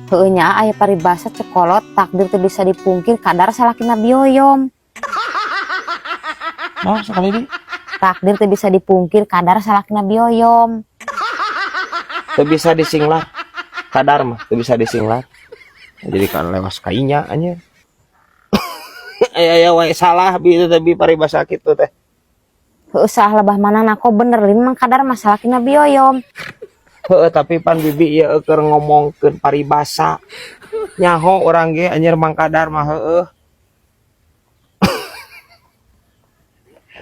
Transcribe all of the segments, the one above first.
Heueuh nya aya paribasa cekolot takdir teu bisa dipungkir kadar salakina bioyom. Nah sekali ini Takdir teu bisa dipungkir kadar salakina bioyom. teu bisa disinglar kadar mah teu bisa disinglar jadi kan lewas kainya anya aya wae salah bi itu tapi paribasa kitu teh. Heueuh salah lebah mana nako bener lin mang kadar masalah kina bioyom. Heueuh tapi pan bibi ieu keur ngomongkeun paribasa nyaho urang ge anjir mang kadar mah heueuh.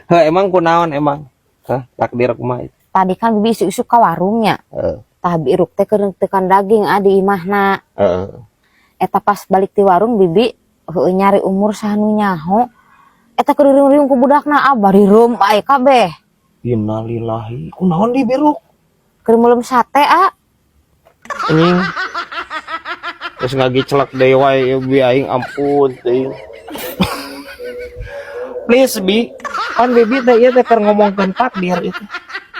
Heuh emang kunaon emang? Hah, takdir kumaha? Tadi kan bibi isuk-isuk ka warungnya. Heeh. Tah biruk teh keur tekan daging di imahna. Heeh. Eta pas balik ti warung bibi heueuh nyari umur sanu nyaho. Eta keur riung-riung ku budakna bari reum bae kabeh. Innalillahi. Kunaon di biruk? Keur meulem sate Anjing. Terus ngagicelek deui wae bi aing ampun teuing. Please bi, kan bibi teh ieu teh keur ngomongkeun takdir itu.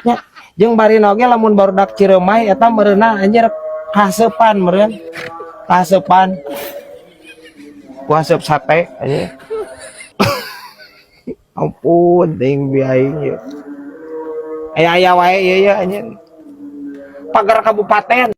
Nya, jeung bari oge lamun barudak Ciremay eta meureunna anjir kaseupan meureun. Kaseupan. Kuaseup sate anjir. Ampun teuing bi aing ieu. Aya wae ieu anjir. Pagar kabupaten.